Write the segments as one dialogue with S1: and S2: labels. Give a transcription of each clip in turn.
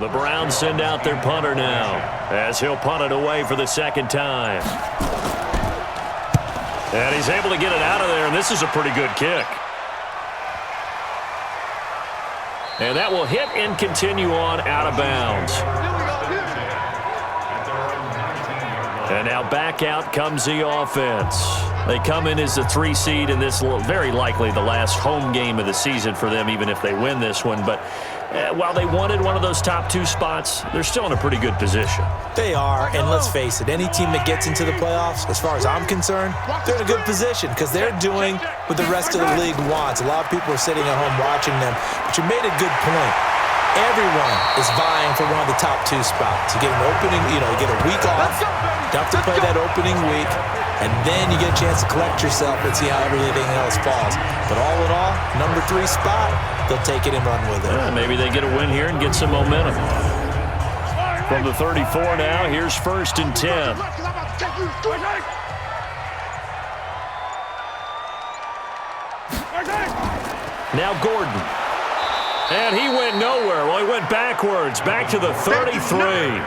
S1: The Browns send out their punter now as he'll punt it away for the second time. And he's able to get it out of there, and this is a pretty good kick. And that will hit and continue on out of bounds. And now back out comes the offense. They come in as the 3 seed, and this very likely the last home game of the season for them, even if they win this one. But while they wanted one of those top 2 spots, they're still in a pretty good position.
S2: They are, and let's face it, any team that gets into the playoffs, as far as I'm concerned, they're in a good position because they're doing what the rest of the league wants. A lot of people are sitting at home watching them, but you made a good point. Everyone is vying for one of the top 2 spots. You get an opening, you get a week off, you have to play that opening week, and then you get a chance to collect yourself and see how everything else falls. But all in all, number 3 spot, they'll take it and run with it.
S1: Maybe they get a win here and get some momentum. From the 34 now, here's 1st and 10. Now Gordon. And he went nowhere. Well, he went backwards, back to the 33.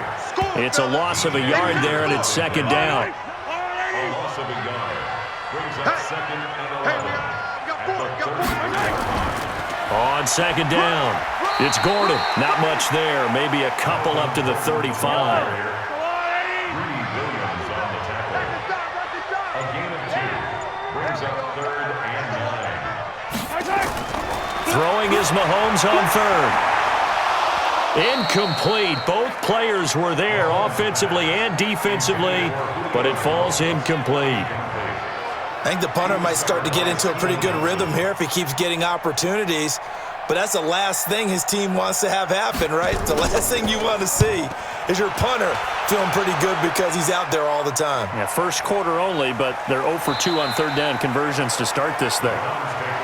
S1: It's a loss of a yard there, and it's 2nd down. On 2nd down, it's Gordon. Not much there. Maybe a couple up to the 35. Throwing is Mahomes on 3rd. Incomplete. Both players were there offensively and defensively, but it falls incomplete.
S2: I think the punter might start to get into a pretty good rhythm here if he keeps getting opportunities. But that's the last thing his team wants to have happen, right? The last thing you want to see is your punter feeling pretty good because he's out there all the time.
S1: Yeah, first quarter only, but they're 0 for 2 on 3rd down conversions to start this thing.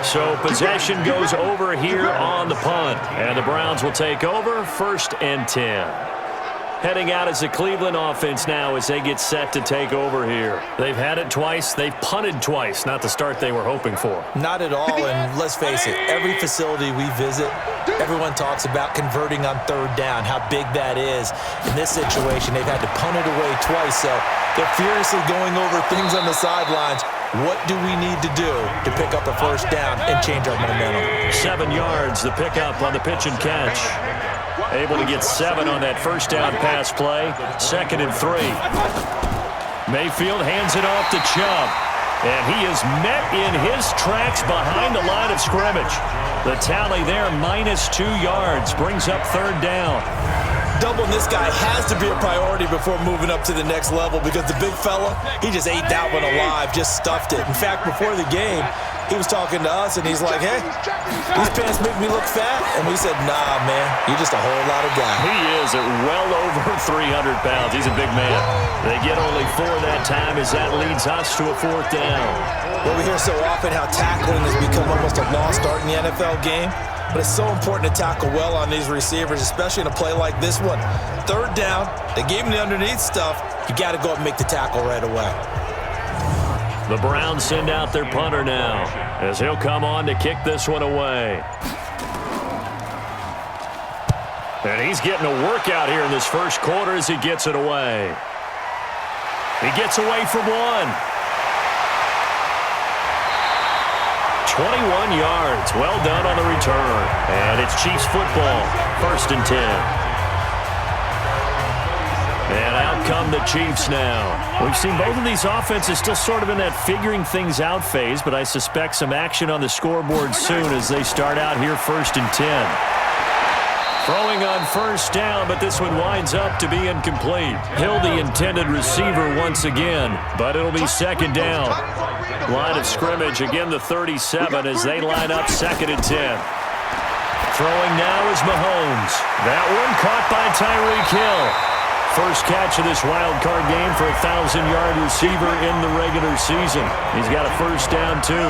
S1: So possession goes over here on the punt, and the Browns will take over 1st and 10. Heading out as the Cleveland offense now as they get set to take over here. They've had it twice. They've punted twice. Not the start they were hoping for.
S2: Not at all, and let's face it, every facility we visit, everyone talks about converting on 3rd down, how big that is. In this situation, they've had to punt it away twice, so they're furiously going over things on the sidelines. What do we need to do to pick up a 1st down and change our momentum?
S1: 7 yards, the pickup on the pitch and catch. Able to get 7 on that 1st down pass play. 2nd and 3. Mayfield hands it off to Chubb. And he is met in his tracks behind the line of scrimmage. The tally there, -2 yards, brings up 3rd down.
S2: Doubling this guy has to be a priority before moving up to the next level because the big fella, he just ate that one alive, just stuffed it. In fact, before the game, he was talking to us, and he's like, hey, these pants make me look fat. And we said, nah, man, you're just a whole lot of guy.
S1: He is at well over 300 pounds. He's a big man. They get only 4 that time as that leads us to a 4th down.
S2: Well, we hear so often how tackling has become almost a lost art in the NFL game. But it's so important to tackle well on these receivers, especially in a play like this one. 3rd down, they gave him the underneath stuff. You got to go up and make the tackle right away.
S1: The Browns send out their punter now as he'll come on to kick this one away. And he's getting a workout here in this 1st quarter as he gets it away. He gets away from 1. 21 yards. Well done on the return. And it's Chiefs football. 1st and 10. And out come the Chiefs now. We've seen both of these offenses still sort of in that figuring things out phase, but I suspect some action on the scoreboard soon as they start out here 1st and 10. Throwing on 1st down, but this one winds up to be incomplete. Hill the intended receiver once again, but it'll be 2nd down. Line of scrimmage, again the 37 as they line up 2nd and 10. Throwing now is Mahomes. That one caught by Tyreek Hill. First catch of this wild card game for a 1,000-yard receiver in the regular season. He's got a 1st down, too.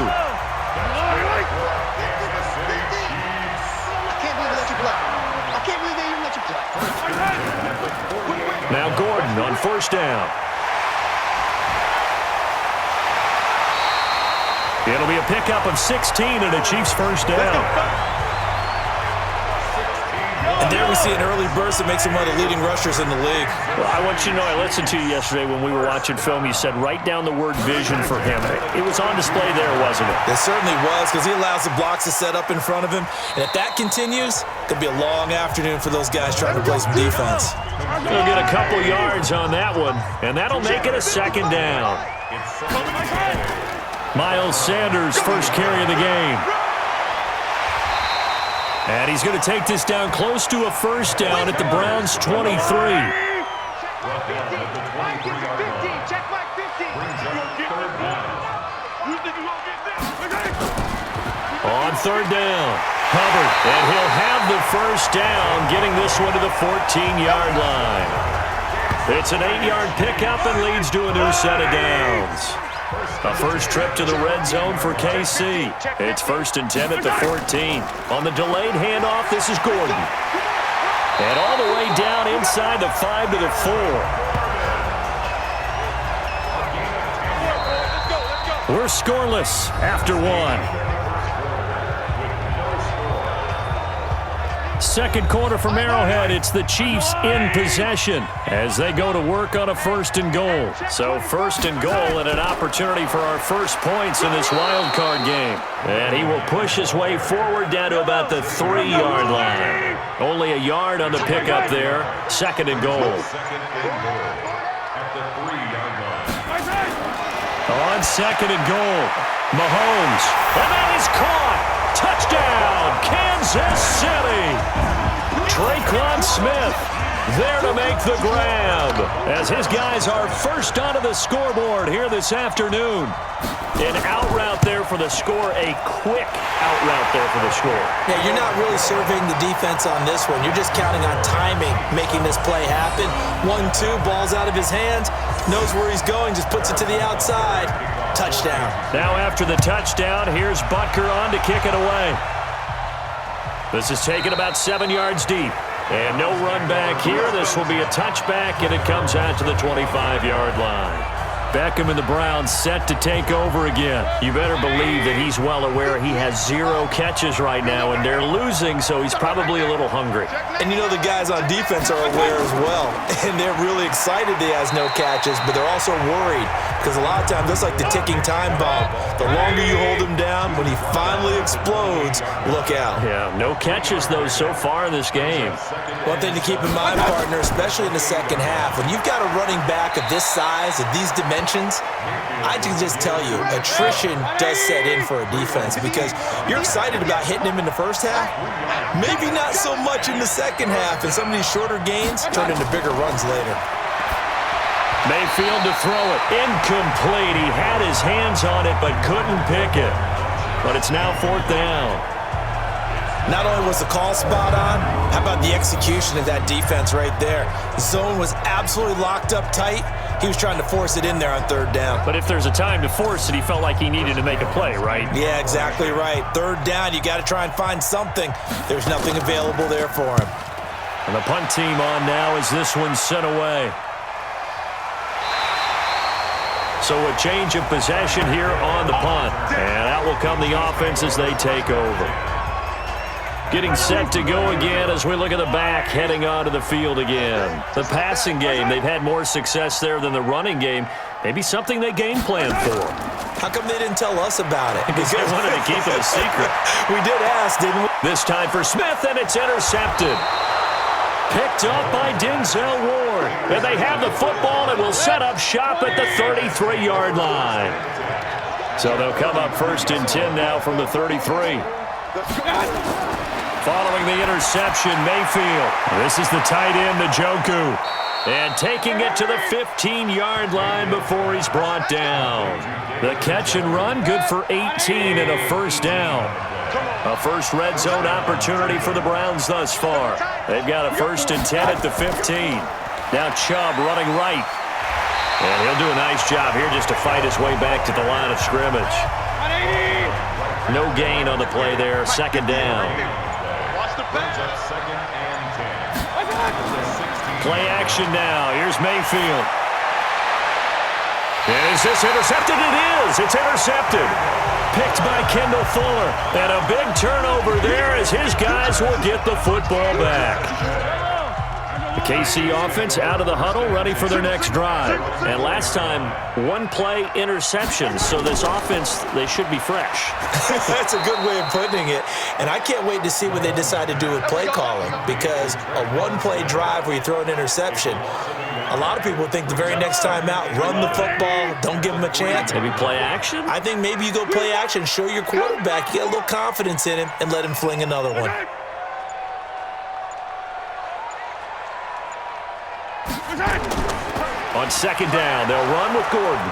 S1: Now Gordon on 1st down. It'll be a pickup of 16 and a Chiefs 1st down.
S2: And there we see an early burst that makes him one of the leading rushers in the league.
S1: Well, I want you to know, I listened to you yesterday when we were watching film. You said write down the word vision for him. It was on display there, wasn't it?
S2: It certainly was, because he allows the blocks to set up in front of him. And if that continues, it could be a long afternoon for those guys trying to play some defense.
S1: He'll get a couple yards on that one, and that'll make it a second down. Miles Sanders, first carry of the game. And he's going to take this down close to a first down at the Browns' 23. On third down, Hubbard, and he'll have the first down, getting this one to the 14-yard line. It's an 8-yard pickup and leads to a new set of downs. A first trip to the red zone for KC. It's 1st and 10 at the 14. On the delayed handoff, this is Gordon. And all the way down inside the 5 to the 4. We're scoreless after one. Second quarter from Arrowhead. It's the Chiefs in possession as they go to work on a 1st and goal. So 1st and goal and an opportunity for our first points in this wild card game. And he will push his way forward down to about the 3-yard line. Only a yard on the pickup there. 2nd and goal. On 2nd and goal, Mahomes. And that is caught. Touchdown, Kansas City. Traquan Smith there to make the grab as his guys are first onto the scoreboard here this afternoon. An out route there for the score, a quick out route there for the score.
S2: Yeah, you're not really surveying the defense on this one. You're just counting on timing, making this play happen. 1-2, ball's out of his hands, knows where he's going, just puts it to the outside. Touchdown.
S1: Now after the touchdown, here's Butker on to kick it away. This is taken about 7 yards deep. And no run back here. This will be a touchback, and it comes out to the 25-yard line. Beckham and the Browns set to take over again. You better believe that he's well aware he has 0 catches right now, and they're losing, so he's probably a little hungry.
S2: And you know the guys on defense are aware as well. And they're really excited that he has no catches, but they're also worried because a lot of times that's like the ticking time bomb. The longer you hold him down, when he finally explodes, look out.
S1: Yeah, no catches, though, so far in this game.
S2: One thing to keep in mind, partner, especially in the second half, when you've got a running back of this size, of these dimensions, I can just tell you, attrition does set in for a defense because you're excited about hitting him in the first half, maybe not so much in the second half, and some of these shorter gains turn into bigger runs later.
S1: Mayfield to throw it. Incomplete. He had his hands on it but couldn't pick it. But it's now 4th down.
S2: Not only was the call spot on, how about the execution of that defense right there? The zone was absolutely locked up tight. He was trying to force it in there on 3rd down.
S1: But if there's a time to force it, he felt like he needed to make a play, right?
S2: Yeah, exactly right. 3rd down, you got to try and find something. There's nothing available there for him.
S1: And the punt team on now as this one's sent away. So a change of possession here on the punt. And out will come the offense as they take over. Getting set to go again as we look at the back heading onto the field again. The passing game, they've had more success there than the running game. Maybe something they game plan for.
S2: How come they didn't tell us about it?
S1: Because they wanted to keep it a secret.
S2: We did ask, didn't we?
S1: This time for Smith, and it's intercepted. Picked up by Denzel Ward. And they have the football and will set up shop at the 33-yard line. So they'll come up 1st and 10 now from the 33. Following the interception, Mayfield. This is the tight end, Njoku. And taking it to the 15-yard line before he's brought down. The catch and run, good for 18 and a 1st down. A first red zone opportunity for the Browns thus far. They've got a 1st and 10 at the 15. Now Chubb running right. And he'll do a nice job here just to fight his way back to the line of scrimmage. No gain on the play there. 2nd down. Play action now. Here's Mayfield. And is this intercepted? It is. It's intercepted. picked by Kendall Fuller. And a big turnover there as his guys will get the football back. The KC offense out of the huddle, ready for their next drive. And last time, one-play interceptions, so this offense, they should be fresh.
S2: That's a good way of putting it. And I can't wait to see what they decide to do with play calling, because a one-play drive where you throw an interception, a lot of people think the very next time out, run the football, don't give them a chance.
S1: Maybe play action?
S2: I think maybe you go play action, show your quarterback, you get a little confidence in him, and let him fling another one.
S1: On second down, they'll run with Gordon.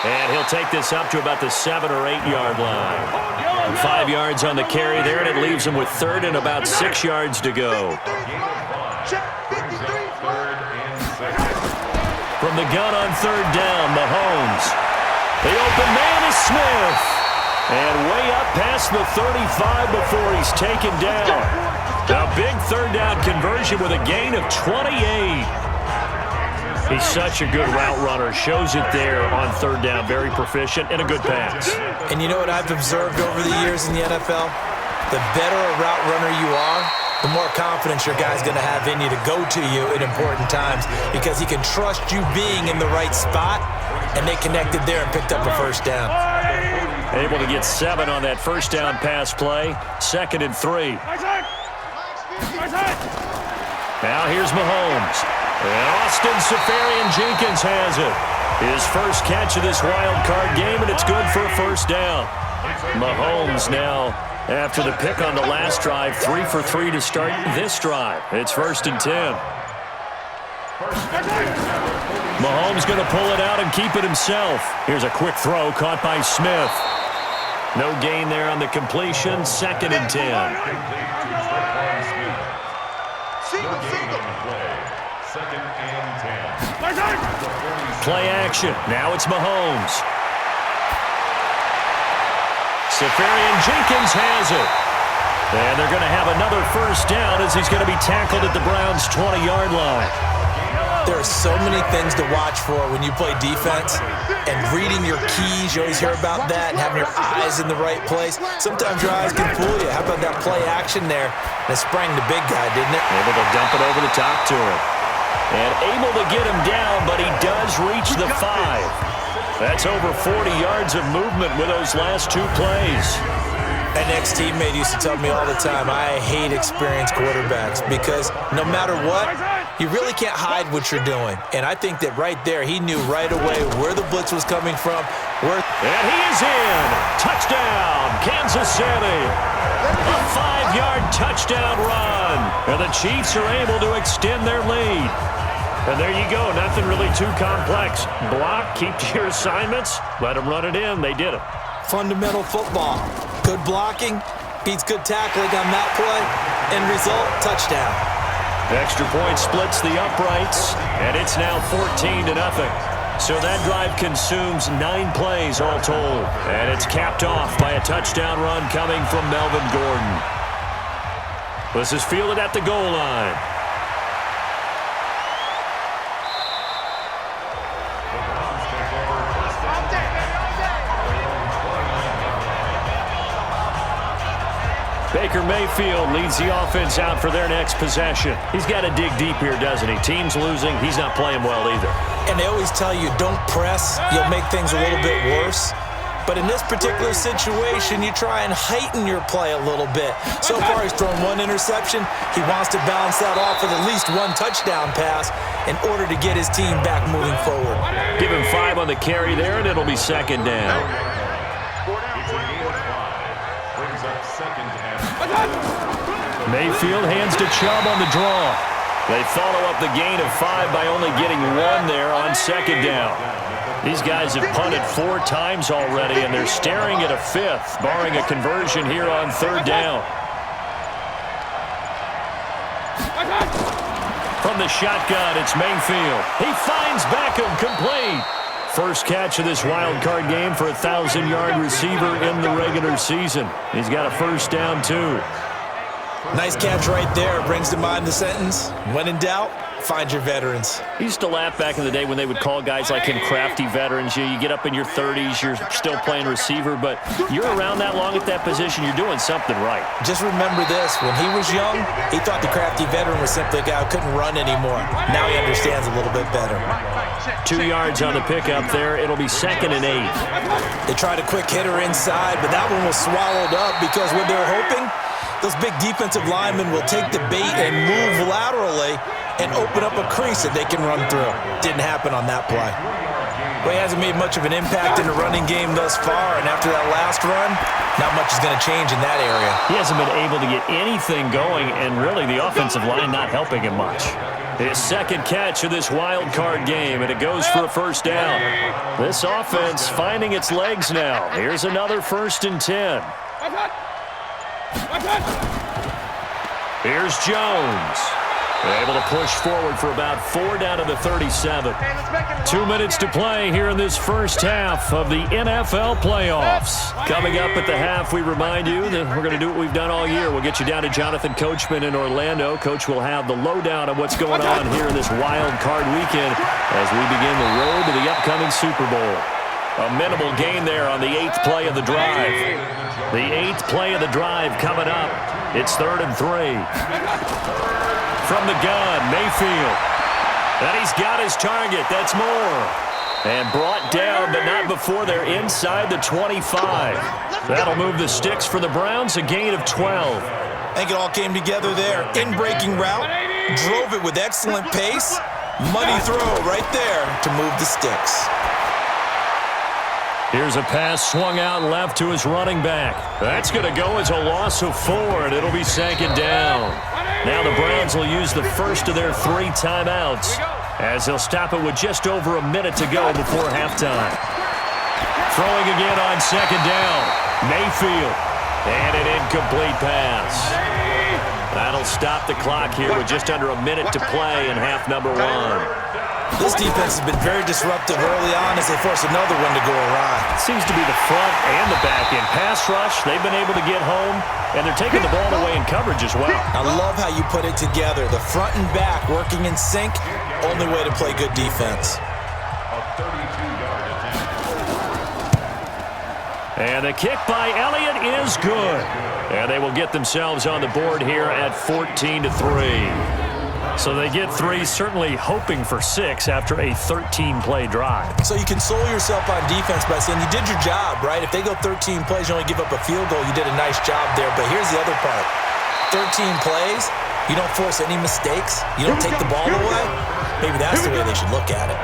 S1: And he'll take this up to about the 7 or 8 yard line. 5 yards on the carry there, and it leaves him with third and about 6 yards to go. From the gun on third down, Mahomes. The open man is Smith. And way up past the 35 before he's taken down. A big third down conversion with a gain of 28. He's such a good route runner. Shows it there on third down. Very proficient and a good pass.
S2: And you know what I've observed over the years in the NFL? The better a route runner you are, the more confidence your guy's going to have in you to go to you at important times, because he can trust you being in the right spot, and they connected there and picked up a first down.
S1: Able to get 7 on that first down pass play. 2nd and 3. Now here's Mahomes. And Austin Seferian-Jenkins has it. His first catch of this wild card game, and it's good for a first down. Mahomes now, after the pick on the last drive, 3 for 3 to start this drive. It's 1st and 10. Mahomes going to pull it out and keep it himself. Here's a quick throw caught by Smith. No gain there on the completion. 2nd and 10. Play action. Now it's Mahomes. Seferian-Jenkins has it. And they're going to have another first down as he's going to be tackled at the Browns' 20-yard line.
S2: There are so many things to watch for when you play defense, and reading your keys, you always hear about that, and having your eyes in the right place. Sometimes your eyes can fool you. How about that play action there? That sprang the big guy, didn't it?
S1: Able to dump it over the top to him. And able to get him down, but he does reach the 5. That's over 40 yards of movement with those last 2 plays.
S2: An ex-teammate used to tell me all the time, I hate experienced quarterbacks, because no matter what, you really can't hide what you're doing. And I think that right there, he knew right away where the blitz was coming from.
S1: And he is in. Touchdown, Kansas City. A 5-yard touchdown run. And the Chiefs are able to extend their lead. And there you go. Nothing really too complex. Block, keep to your assignments, let them run it in. They did it.
S2: Fundamental football. Good blocking beats good tackling on that play. End result, touchdown.
S1: Extra point splits the uprights, and it's now 14-0. So that drive consumes 9 plays all told. And it's capped off by a touchdown run coming from Melvin Gordon. This is fielded at the goal line. Baker Mayfield leads the offense out for their next possession. He's got to dig deep here, doesn't he? Team's losing. He's not playing well either.
S2: And they always tell you, don't press. You'll make things a little bit worse. But in this particular situation, you try and heighten your play a little bit. So far, he's thrown 1 interception. He wants to balance that off with at least 1 touchdown pass in order to get his team back moving forward.
S1: Give him 5 on the carry there, and it'll be 2nd down. Mayfield hands to Chubb on the draw. They follow up the gain of 5 by only getting 1 there on 2nd down. These guys have punted 4 times already, and they're staring at a 5th, barring a conversion here on 3rd down. From the shotgun, it's Mayfield. He finds Beckham, complete. First catch of this wild card game for a 1,000-yard receiver in the regular season. He's got a first down, too.
S2: Nice catch right there. Brings to mind the sentence, when in doubt, find your veterans.
S1: I used to laugh back in the day when they would call guys like him crafty veterans. You get up in your 30s, you're still playing receiver, but you're around that long at that position, you're doing something right.
S2: Just remember this. When he was young, he thought the crafty veteran was simply a guy who couldn't run anymore. Now he understands a little bit better.
S1: 2 yards on the pickup there. It'll be 2nd and 8.
S2: They tried a quick hitter inside, but that one was swallowed up because what they're hoping, those big defensive linemen will take the bait and move laterally and open up a crease that they can run through. Didn't happen on that play. Well, he hasn't made much of an impact in the running game thus far, and after that last run, not much is going to change in that area.
S1: He hasn't been able to get anything going, and really the offensive line not helping him much. His second catch of this wild card game, and it goes for a first down. This offense finding its legs now. Here's another 1st and 10. Here's Jones. Able to push forward for about 4 down to the 37. 2 minutes to play here in this first half of the NFL playoffs. Coming up at the half, we remind you that we're going to do what we've done all year. We'll get you down to Jonathan Coachman in Orlando. Coach will have the lowdown of what's going on here in this wild card weekend as we begin the road to the upcoming Super Bowl. A minimal gain there on the 8th play of the drive. The 8th play of the drive coming up. It's 3rd and 3. From the gun, Mayfield. And he's got his target. That's Moore. And brought down, but not before they're inside the 25. That'll move the sticks for the Browns, a gain of 12.
S2: I think it all came together there. In-breaking route, drove it with excellent pace. Money throw right there to move the sticks.
S1: Here's a pass swung out left to his running back. That's going to go as a loss of 4, and it'll be 2nd down. Now the Browns will use the first of their 3 timeouts as they'll stop it with just over a minute to go before halftime. Throwing again on 2nd down. Mayfield. And an incomplete pass. That'll stop the clock here with just under a minute to play in half number 1.
S2: This defense has been very disruptive early on as they force another one to go awry.
S1: It seems to be the front and the back end. Pass rush, they've been able to get home, and they're taking the ball away in coverage as well.
S2: I love how you put it together. The front and back working in sync, only way to play good defense.
S1: And the kick by Elliott is good. And they will get themselves on the board here at 14-3. So they get 3, certainly hoping for 6 after a 13-play drive.
S2: So you console yourself on defense by saying you did your job, right? If they go 13 plays, you only give up a field goal, you did a nice job there. But here's the other part. 13 plays, you don't force any mistakes, you don't take the ball away. Maybe that's the way they should look at it.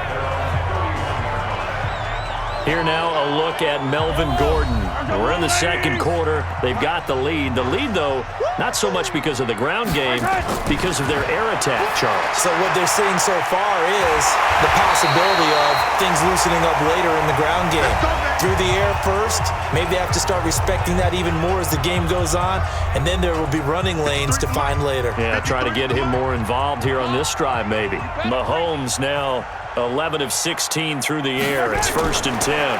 S1: Here now a look at Melvin Gordon. We're in the second quarter. They've got the lead. The lead, though, not so much because of the ground game, because of their air attack, Charles.
S2: So what they're seeing so far is the possibility of things loosening up later in the ground game. Through the air first, maybe they have to start respecting that even more as the game goes on, and then there will be running lanes to find later.
S1: Yeah, try to get him more involved here on this drive, maybe. Mahomes now 11 of 16 through the air. It's 1st and 10.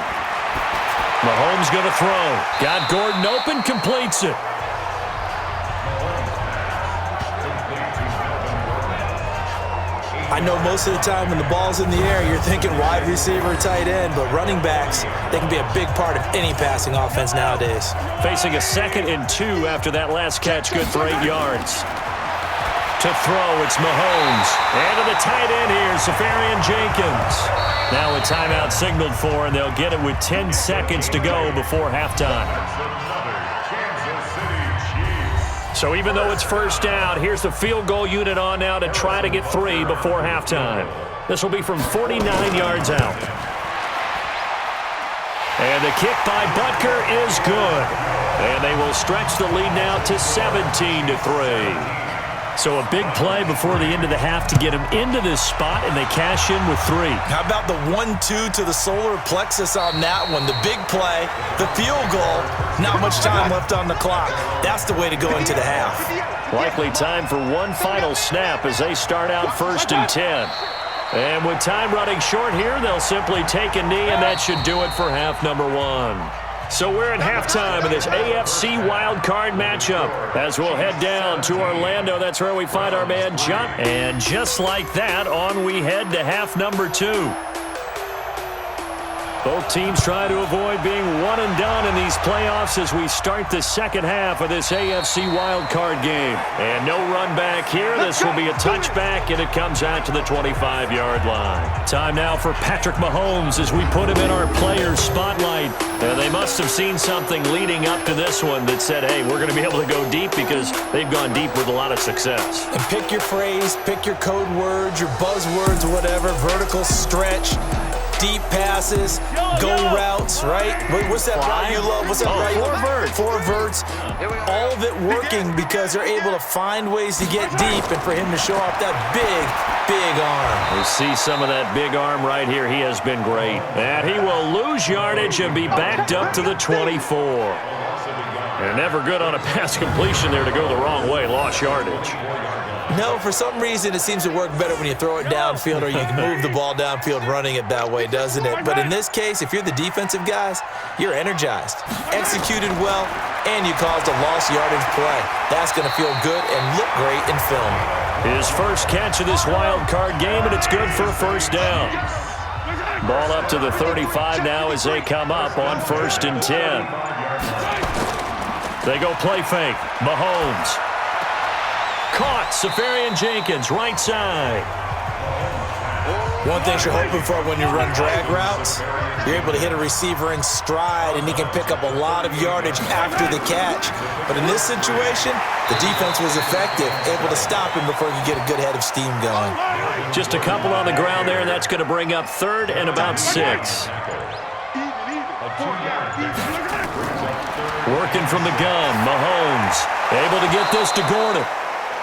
S1: Mahomes going to throw. Got Gordon open, completes it.
S2: I know most of the time when the ball's in the air, you're thinking wide receiver, tight end, but running backs, they can be a big part of any passing offense nowadays.
S1: Facing a 2nd and 2 after that last catch, good for 8 yards. To throw, it's Mahomes. And to the tight end here, Safarian Jenkins. Now a timeout signaled for, and they'll get it with 10 seconds to go before halftime. So even though it's first down, here's the field goal unit on now to try to get 3 before halftime. This will be from 49 yards out. And the kick by Butker is good. And they will stretch the lead now to 17-3. So a big play before the end of the half to get him into this spot, and they cash in with 3.
S2: How about the 1-2 to the solar plexus on that one? The big play, the field goal, not much time left on the clock. That's the way to go into the half.
S1: Likely time for one final snap as they start out 1st and 10. And with time running short here, they'll simply take a knee, and that should do it for half number 1. So we're at halftime of this AFC wildcard matchup as we'll head down to Orlando. That's where we find our man John. And just like that, on we head to half number 2. Both teams try to avoid being one and done in these playoffs as we start the second half of this AFC wildcard game. And no run back here. This will be a touchback, and it comes out to the 25-yard line. Time now for Patrick Mahomes as we put him in our players' spotlight. They must have seen something leading up to this one that said, hey, we're going to be able to go deep because they've gone deep with a lot of success.
S2: And pick your phrase, pick your code words, your buzzwords, whatever, vertical stretch, deep passes, go routes, right? What's that route you love? What's that route you love? Four verts. All of it working because they're able to find ways to get deep and for him to show off that big arm.
S1: We see some of that big arm right here. He has been great. And he will lose yardage and be backed up to the 24. And never good on a pass completion there to go the wrong way. Lost yardage.
S2: No, for some reason it seems to work better when you throw it downfield or you can move the ball downfield running it that way, doesn't it? But in this case, if you're the defensive guys, you're energized, executed well, and you caused a lost yardage play. That's going to feel good and look great in film.
S1: His first catch of this wild card game, and it's good for a first down. Ball up to the 35 now as they come up on 1st and 10. They go play fake. Mahomes. Caught. Safarian Jenkins, right side.
S2: One thing you're hoping for when you run drag routes, you're able to hit a receiver in stride, and he can pick up a lot of yardage after the catch. But in this situation, the defense was effective, able to stop him before he could get a good head of steam going.
S1: Just a couple on the ground there, and that's going to bring up 3rd and about 6. Working from the gun, Mahomes able to get this to Gordon.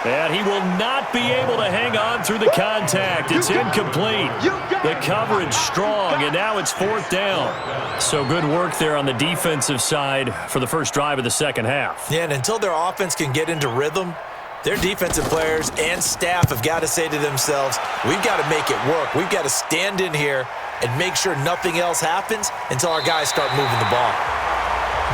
S1: And he will not be able to hang on through the contact. It's incomplete. The coverage strong, and now it's 4th down. So good work there on the defensive side for the first drive of the second half.
S2: Yeah, and until their offense can get into rhythm, their defensive players and staff have got to say to themselves, we've got to make it work. We've got to stand in here and make sure nothing else happens until our guys start moving the ball.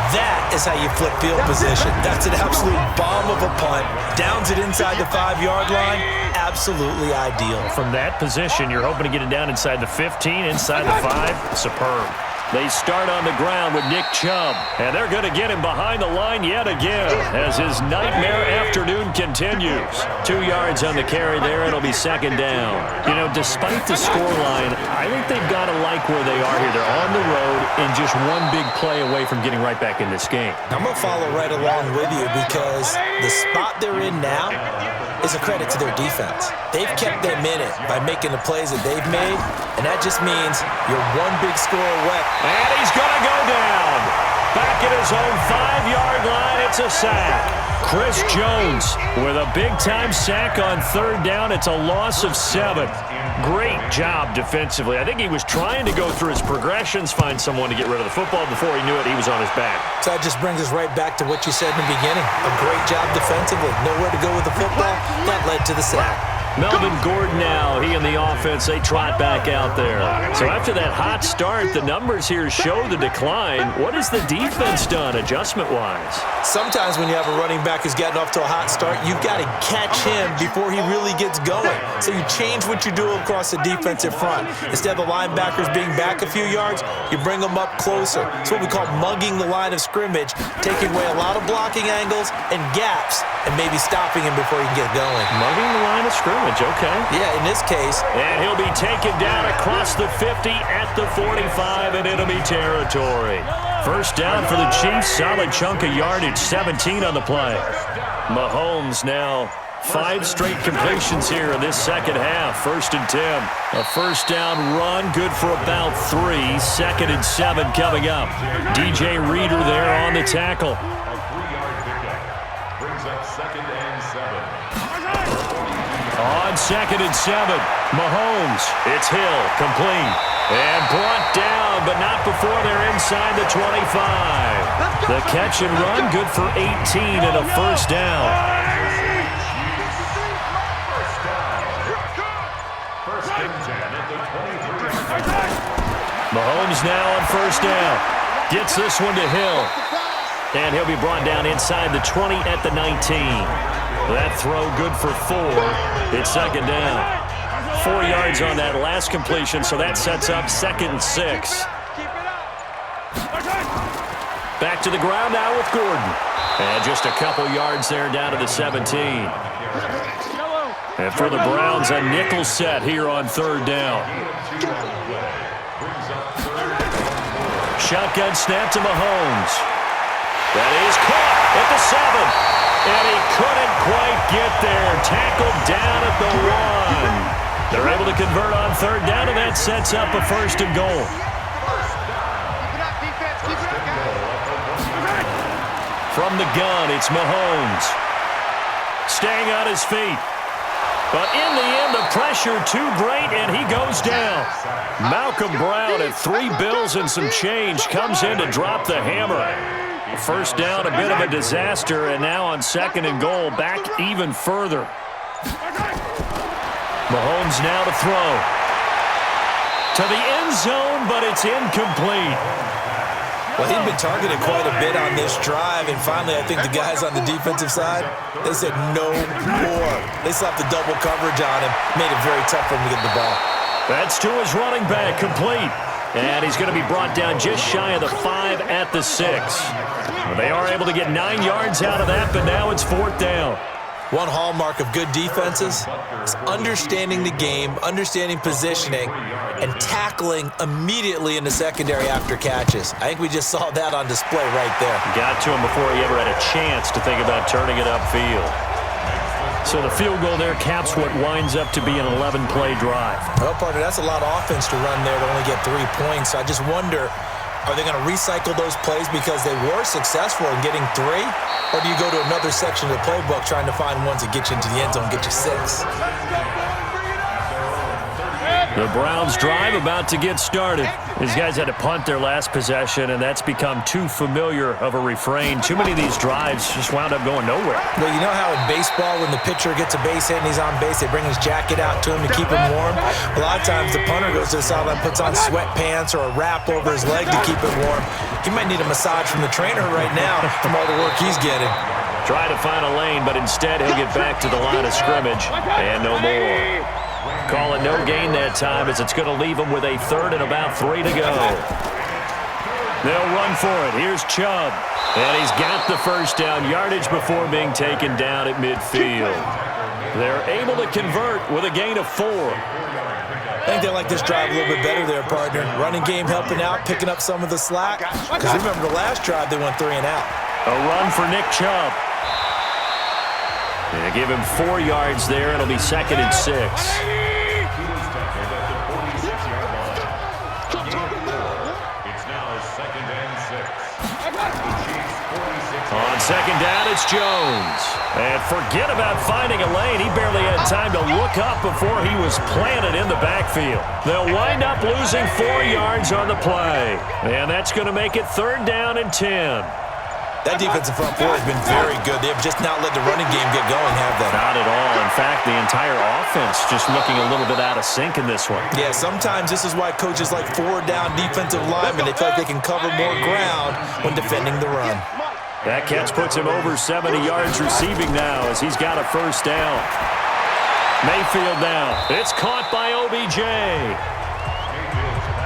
S2: That is how you flip field position. That's an absolute bomb of a punt. Downs it inside the 5-yard line. Absolutely ideal.
S1: From that position, you're hoping to get it down inside the 15, inside the 5. Superb. They start on the ground with Nick Chubb, and they're going to get him behind the line yet again as his nightmare afternoon continues. 2 yards on the carry there. It'll be 2nd down. You know, despite the scoreline, I think they've got to like where they are here. They're on the road and just one big play away from getting right back in this game.
S2: I'm going to follow right along with you because the spot they're in now is a credit to their defense. They've kept them in it by making the plays that they've made, and that just means you're one big score away.
S1: And he's going to go down. Back at his own 5-yard line, it's a sack. Chris Jones with a big-time sack on 3rd down. It's a loss of 7. Great job defensively. I think he was trying to go through his progressions, find someone to get rid of the football. Before he knew it, he was on his back.
S2: So that just brings us right back to what you said in the beginning. A great job defensively. Nowhere to go with the football. That led to the sack.
S1: Melvin Gordon now, he and the offense, they trot back out there. So after that hot start, the numbers here show the decline. What has the defense done adjustment-wise?
S2: Sometimes when you have a running back who's gotten off to a hot start, you've got to catch him before he really gets going. So you change what you do across the defensive front. Instead of the linebackers being back a few yards, you bring them up closer. It's what we call mugging the line of scrimmage, taking away a lot of blocking angles and gaps and maybe stopping him before he can get going.
S1: Mugging the line of scrimmage. Okay.
S2: Yeah, in this case.
S1: And he'll be taken down across the 50 at the 45, and it'll be territory. First down for the Chiefs. Solid chunk of yardage, 17 on the play. Mahomes now 5 straight completions here in this second half. 1st and 10. A first down run, good for about 3. 2nd and 7 coming up. DJ Reader there on the tackle. On 2nd and 7, Mahomes, it's Hill, complete, and brought down, but not before they're inside the 25. The catch and run, good for 18 and a first down. Mahomes now on first down. Gets this one to Hill. And he'll be brought down inside the 20 at the 19. That throw good for 4. It's second down. 4 yards on that last completion, so that sets up 2nd and 6. Back to the ground now with Gordon. And just a couple yards there down to the 17. And for the Browns, a nickel set here on 3rd down. Shotgun snap to Mahomes. That is caught at the 7. And he couldn't quite get there. Tackled down at the 1. They're able to convert on 3rd down, and that sets up a 1st and goal. From the gun, it's Mahomes. Staying on his feet. But in the end, the pressure too great, and he goes down. Malcolm Brown at 3 bills and some change comes in to drop the hammer. 1st down, a bit of a disaster, and now on 2nd and goal, back even further. Mahomes now to throw. To the end zone, but it's incomplete.
S2: Well, he'd been targeted quite a bit on this drive, and finally I think the guys on the defensive side, they said no more. They slapped the double coverage on him, made it very tough for him to get the ball.
S1: That's to his running back, complete. And he's going to be brought down just shy of the 5 at the 6. They are able to get 9 yards out of that, but now it's 4th down.
S2: One hallmark of good defenses is understanding the game, understanding positioning, and tackling immediately in the secondary after catches. I think we just saw that on display right there.
S1: Got to him before he ever had a chance to think about turning it upfield. So the field goal there caps what winds up to be an 11-play drive.
S2: Well, partner, that's a lot of offense to run there to only get 3 points. So I just wonder, are they going to recycle those plays because they were successful in getting 3? Or do you go to another section of the playbook trying to find ones that get you into the end zone, get you 6?
S1: The Browns drive about to get started. These guys had to punt their last possession, and that's become too familiar of a refrain. Too many of these drives just wound up going nowhere.
S2: Well, you know how in baseball, when the pitcher gets a base hit and he's on base, they bring his jacket out to him to keep him warm? A lot of times the punter goes to the sideline, puts on sweatpants or a wrap over his leg to keep it warm. He might need a massage from the trainer right now from all the work he's getting.
S1: Try to find a lane, but instead he'll get back to the line of scrimmage, and no more. Call it no gain that time, as it's going to leave him with a 3rd and about 3 to go. They'll run for it. Here's Chubb. And he's got the 1st down yardage before being taken down at midfield. They're able to convert with a gain of 4.
S2: I think they like this drive a little bit better there, partner. Running game helping out, picking up some of the slack. Because remember the last drive, they went 3 and out.
S1: A run for Nick Chubb. They give him 4 yards there. It'll be 2nd and 6. On 2nd down, it's Jones. And forget about finding a lane. He barely had time to look up before he was planted in the backfield. They'll wind up losing 4 yards on the play. And that's going to make it 3rd down and 10.
S2: That defensive front four has been very good. They have just not let the running game get going, have they?
S1: Not at all. In fact, the entire offense just looking a little bit out of sync in this one.
S2: Yeah, sometimes this is why coaches like 4-down defensive linemen. They feel like they can cover more ground when defending the run.
S1: That catch puts him over 70 yards receiving now as he's got a 1st down. Mayfield now. It's caught by OBJ.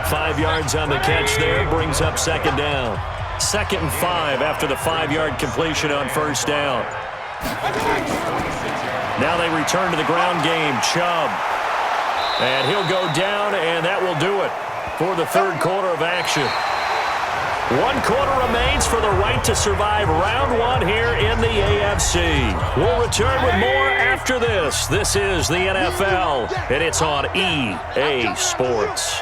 S1: 5 yards on the catch there, brings up 2nd down. 2nd and 5 after the 5-yard completion on 1st down. Now they return to the ground game. Chubb. And he'll go down, and that will do it for the 3rd quarter of action. 1 quarter remains for the right to survive round 1 here in the AFC. We'll return with more after this. This is the NFL, and it's on EA Sports.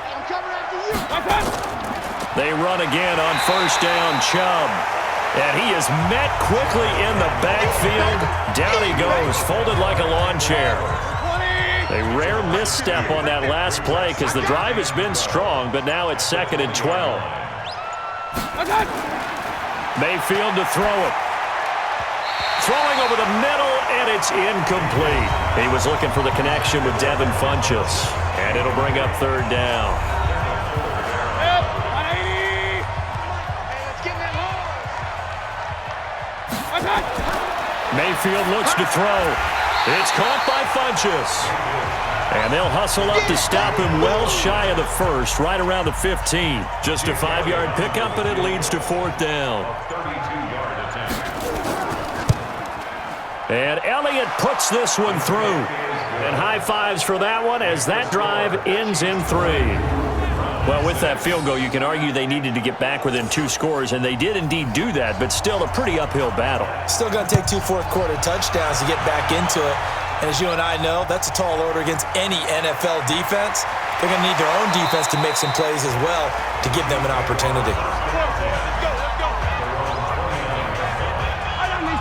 S1: They run again on 1st down, Chubb. And he is met quickly in the backfield. Down he goes, folded like a lawn chair. A rare misstep on that last play because the drive has been strong, but now it's 2nd and 12. Mayfield to throw it. Throwing over the middle, and it's incomplete. He was looking for the connection with Devin Funchess, and it'll bring up 3rd down. Mayfield looks to throw. It's caught by Funchess. And they'll hustle up to stop him well shy of the first, right around the 15. Just a 5-yard pickup, and it leads to 4th down. And Elliott puts this one through. And high fives for that one as that drive ends in 3. Well, with that field goal, you can argue they needed to get back within 2 scores, and they did indeed do that, but still a pretty uphill battle.
S2: Still going to take 2 fourth-quarter touchdowns to get back into it. And as you and I know, that's a tall order against any NFL defense. They're going to need their own defense to make some plays as well to give them an opportunity.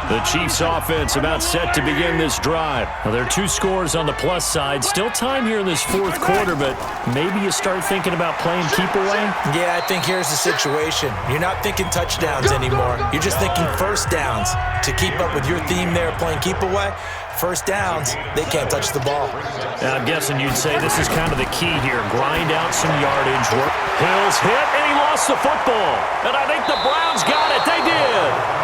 S1: The Chiefs offense about set to begin this drive. Well, there are 2 scores on the plus side. Still time here in this 4th quarter, but maybe you start thinking about playing keep away?
S2: Yeah, I think here's the situation. You're not thinking touchdowns anymore. You're just thinking first downs. To keep up with your theme there, playing keep away, first downs, they can't touch the ball.
S1: Now, I'm guessing you'd say this is kind of the key here. Grind out some yardage. Hill's hit, and he lost the football. And I think the Browns got it. They did.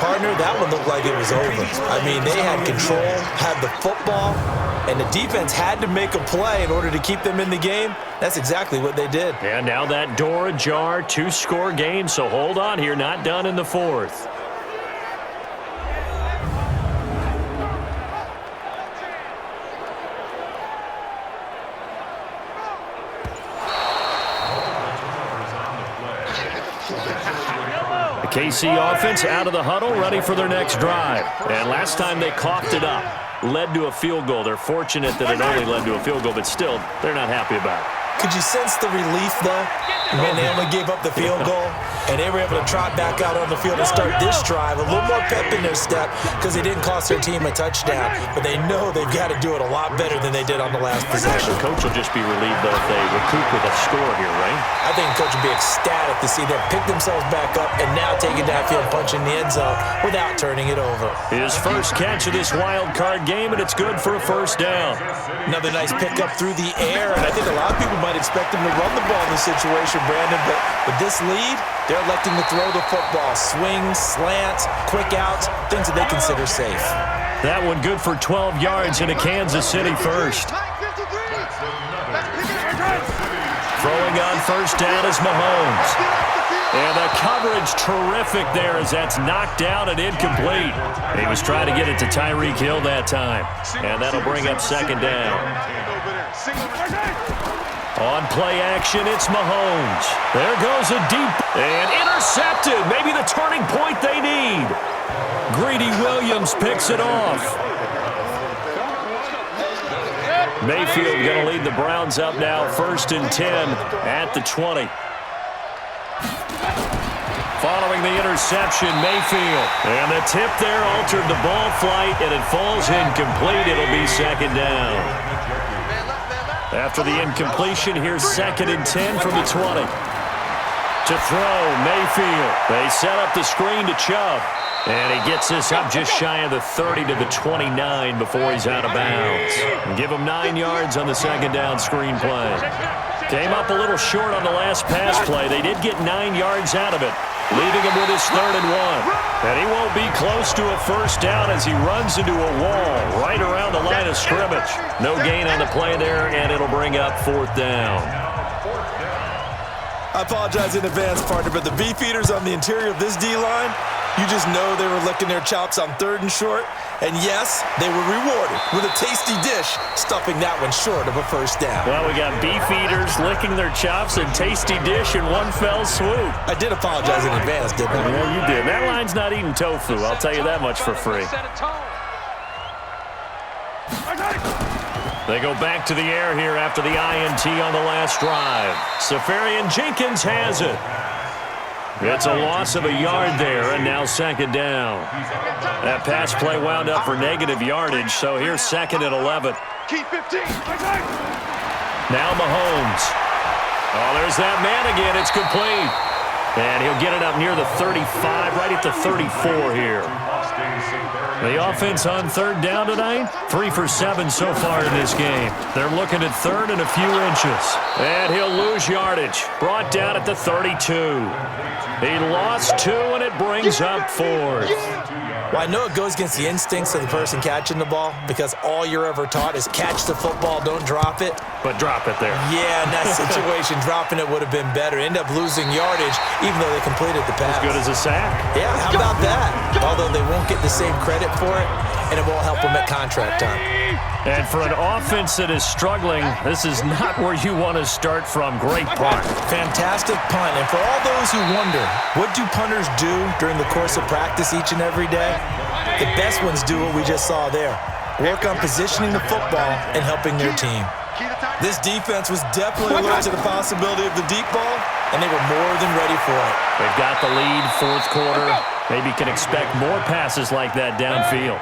S2: Partner, that one looked like it was over. I mean, they had control, had the football, and the defense had to make a play in order to keep them in the game. That's exactly what they did.
S1: And now that door ajar, 2-score game, so hold on here, not done in the 4th. KC offense out of the huddle, ready for their next drive. And last time they coughed it up, led to a field goal. They're fortunate that it only led to a field goal, but still, they're not happy about it.
S2: Could you sense the relief, though, when they only gave up the field goal and they were able to trot back out on the field and start this drive? A little more pep in their step because they didn't cost their team a touchdown, but they know they've got to do it a lot better than they did on the last possession.
S1: The coach will just be relieved, though, if they recoup with a score here, right?
S2: I think the coach will be ecstatic to see them pick themselves back up and now take it downfield, punch in the end zone without turning it over.
S1: His first catch of this wild card game, and it's good for a first down.
S2: Another nice pickup through the air, and I think a lot of people might expect him to run the ball in this situation, Brandon, but with this lead, they're electing to throw the football. Swings, slants, quick outs, things that they consider safe.
S1: That one good for 12 yards into Kansas City first. Throwing on first down is Mahomes. And the coverage terrific there as that's knocked down and incomplete. He was trying to get it to Tyreek Hill that time. And that'll bring up second down. On play action, it's Mahomes. There goes a deep and intercepted. Maybe the turning point they need. Greedy Williams picks it off. Mayfield going to lead the Browns up now, 1st and 10 at the 20. Following the interception, Mayfield. And the tip there altered the ball flight, and it falls incomplete. It'll be second down. After the incompletion, here's 2nd and 10 from the 20. To throw, Mayfield. They set up the screen to Chubb. And he gets this up just shy of the 30 to the 29 before he's out of bounds. And give him 9 yards on the second down screen play. Came up a little short on the last pass play. They did get 9 yards out of it, leaving him with his 3rd and 1. And he won't be close to a first down as he runs into a wall right around the line of scrimmage. No gain on the play there, and it'll bring up 4th down.
S2: I apologize in advance, partner, but the beefeaters on the interior of this D-line, you just know they were licking their chops on 3rd and short. And yes, they were rewarded with a tasty dish, stuffing that one short of a first down.
S1: Well, we got beefeaters licking their chops and tasty dish in one fell swoop.
S2: I did apologize in advance, didn't I?
S1: Yeah, you did. That line's not eating tofu, I'll tell you that much for free. They go back to the air here after the INT on the last drive. Safarian-Jenkins has it. It's a loss of a yard there, and now second down. That pass play wound up for negative yardage, so here's 2nd and 11. Now Mahomes. Oh, there's that man again. It's complete. And he'll get it up near the 35, right at the 34 here. The offense on third down tonight, 3 for 7 so far in this game. They're looking at third and a few inches. And he'll lose yardage. Brought down at the 32. He lost 2, and it brings up 4th.
S2: Well, I know it goes against the instincts of the person catching the ball because all you're ever taught is catch the football, don't drop it.
S1: But drop it there.
S2: Yeah, in that situation, dropping it would have been better. End up losing yardage even though they completed the pass.
S1: As good as a sack.
S2: Yeah, how about that? Although they won't get the same credit for it, and it won't help them at contract time.
S1: And for an offense that is struggling, this is not where you want to start from. Great punt.
S2: Fantastic punt. And for all those who wonder, what do punters do during the course of practice each and every day? The best ones do what we just saw there. Work on positioning the football and helping their team. This defense was definitely alert to the possibility of the deep ball, and they were more than ready for it.
S1: They've got the lead, fourth quarter. Maybe can expect more passes like that downfield.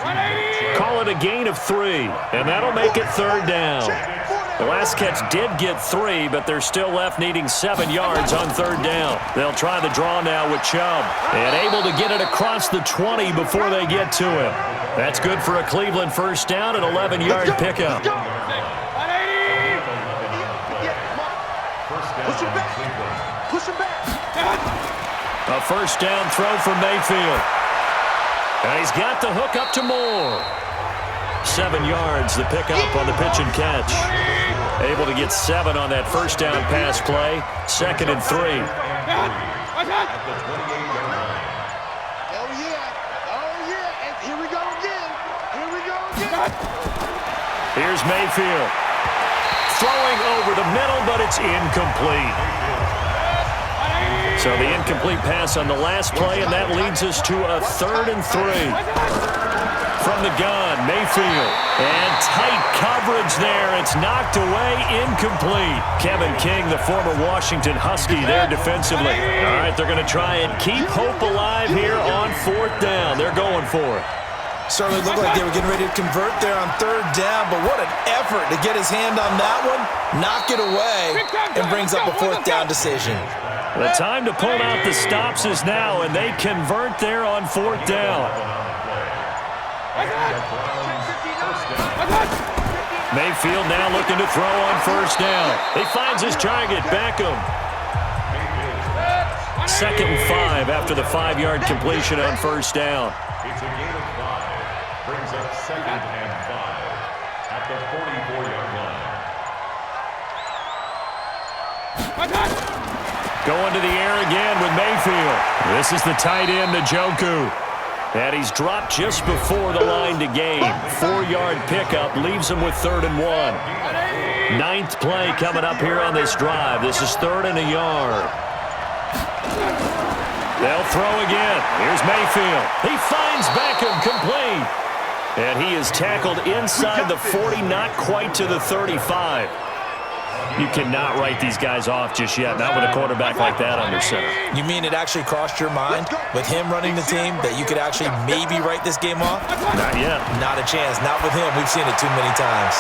S1: Call it a gain of 3, and that'll make it third down. The last catch did get 3, but they're still left needing 7 yards on third down. They'll try the draw now with Chubb, and able to get it across the 20 before they get to him. That's good for a Cleveland first down, an 11-yard pickup. A first down throw for Mayfield. And he's got the hook up to Moore. 7 yards, the pickup on the pitch and catch. Able to get 7 on that first down pass play. 2nd and 3.
S3: Oh, yeah. Oh, yeah. And here we go again. Here we go again.
S1: Here's Mayfield. Throwing over the middle, but it's incomplete. So the incomplete pass on the last play, and that leads us to a 3rd and 3. From the gun, Mayfield. And tight coverage there. It's knocked away, incomplete. Kevin King, the former Washington Husky, there defensively. All right, they're going to try and keep hope alive here on 4th down. They're going for it.
S2: Certainly looked like they were getting ready to convert there on 3rd down, but what an effort to get his hand on that one, knock it away, and brings up a 4th down decision.
S1: The time to pull out the stops is now, and they convert there on 4th down. Mayfield now looking to throw on first down. He finds his target, Beckham. 2nd and 5 after the 5-yard completion on first down.
S4: It's a gain of 5. Brings up 2nd and 5 at the 44-yard line.
S1: Going to the air again with Mayfield. This is the tight end, Njoku. And he's dropped just before the line to gain. 4-yard pickup leaves him with 3rd and 1. 9th play coming up here on this drive. This is 3rd and a yard. They'll throw again. Here's Mayfield. He finds Beckham, complete. And he is tackled inside the 40, not quite to the 35. You cannot write these guys off just yet, not with a quarterback like that under center.
S2: You mean it actually crossed your mind with him running the team that you could actually maybe write this game off?
S1: Not yet.
S2: Not a chance. Not with him. We've seen it too many times.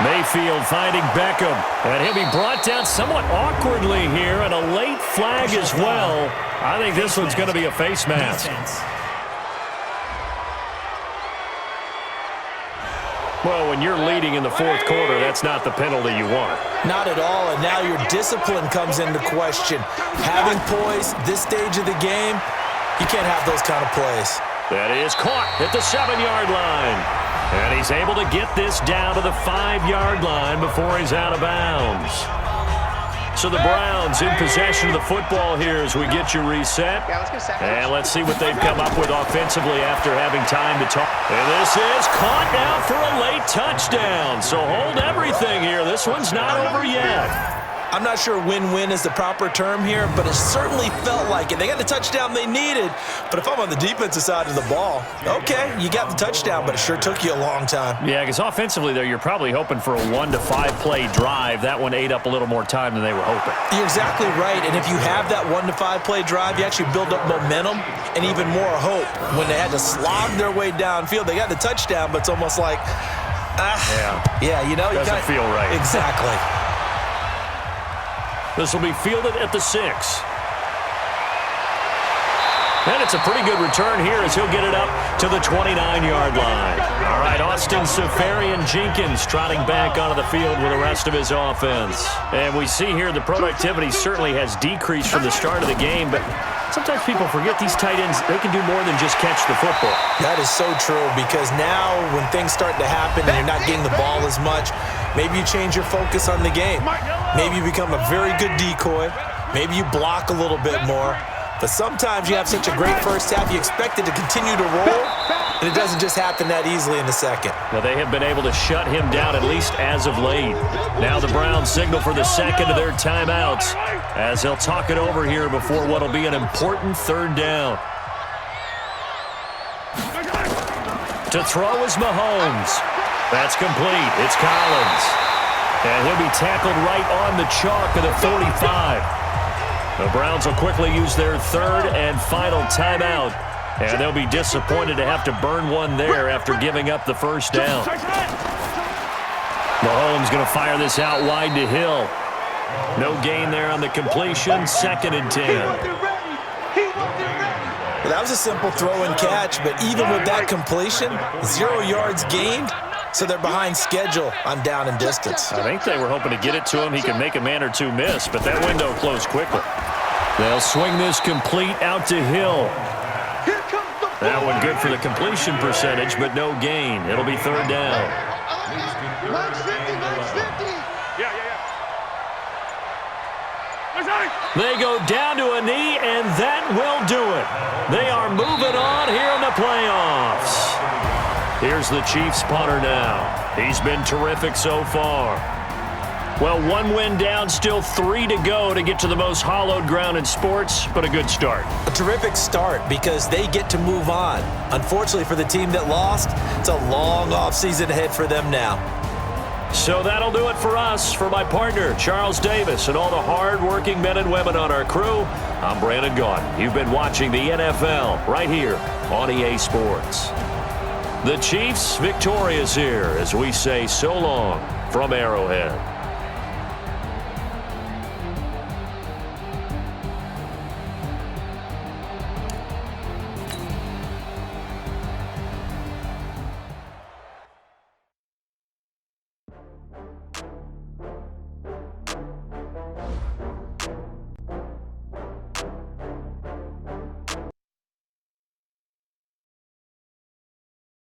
S1: Mayfield finding Beckham, and he'll be brought down somewhat awkwardly here, and a late flag as well. I think this one's going to be a face mask. Well, when you're leading in the 4th quarter, that's not the penalty you want.
S2: Not at all, and now your discipline comes into question. Having poise this stage of the game, you can't have those kind of plays.
S1: That is caught at the 7-yard line. And he's able to get this down to the 5-yard line before he's out of bounds. So the Browns in possession of the football here as we get you reset. And let's see what they've come up with offensively after having time to talk. And this is caught now for a late touchdown. So hold everything here. This one's not over yet.
S2: I'm not sure win-win is the proper term here, but it certainly felt like it. They got the touchdown they needed, but if I'm on the defensive side of the ball, okay, you got the touchdown, but it sure took you a long time.
S1: Yeah, because offensively there, you're probably hoping for a 1 to 5 play drive. That one ate up a little more time than they were hoping.
S2: You're exactly right, and if you have that 1 to 5 play drive, you actually build up momentum and even more hope. When they had to slog their way downfield, they got the touchdown, but it's almost like, yeah, you know.
S1: Doesn't feel right.
S2: Exactly.
S1: This will be fielded at the 6. And it's a pretty good return here as he'll get it up to the 29-yard line. All right, Austin Seferian-Jenkins trotting back onto the field with the rest of his offense. And we see here the productivity certainly has decreased from the start of the game, but sometimes people forget these tight ends, they can do more than just catch the football. That
S2: is so true, because now when things start to happen and you're not getting the ball as much, maybe you change your focus on the game. Maybe you become a very good decoy. Maybe you block a little bit more. But sometimes you have such a great first half, you expect it to continue to roll, and it doesn't just happen that easily in the second.
S1: Well, they have been able to shut him down, at least as of late. Now the Browns signal for the second of their timeouts as they'll talk it over here before what will be an important third down. To throw is Mahomes. That's complete. It's Collins. And he'll be tackled right on the chalk of the 45. The Browns will quickly use their third and final timeout, and they'll be disappointed to have to burn one there after giving up the first down. Mahomes going to fire this out wide to Hill. No gain there on the completion, 2nd and 10.
S2: Well, that was a simple throw and catch, but even with that completion, 0 yards gained, so they're behind schedule on down and distance.
S1: I think they were hoping to get it to him. He could make a man or two miss, but that window closed quickly. They'll swing this complete out to Hill. That one good for the completion percentage, but no gain. It'll be third down. They go down to a knee, and that will do it. They are moving on here in the playoffs. Here's the Chiefs punter now. He's been terrific so far. Well, 1 win down, still 3 to go to get to the most hallowed ground in sports, but a good start.
S2: A terrific start because they get to move on. Unfortunately for the team that lost, it's a long offseason ahead for them now.
S1: So that'll do it for us. For my partner, Charles Davis, and all the hard-working men and women on our crew, I'm Brandon Gaudin. You've been watching the NFL right here on EA Sports. The Chiefs victorious here as we say so long from Arrowhead.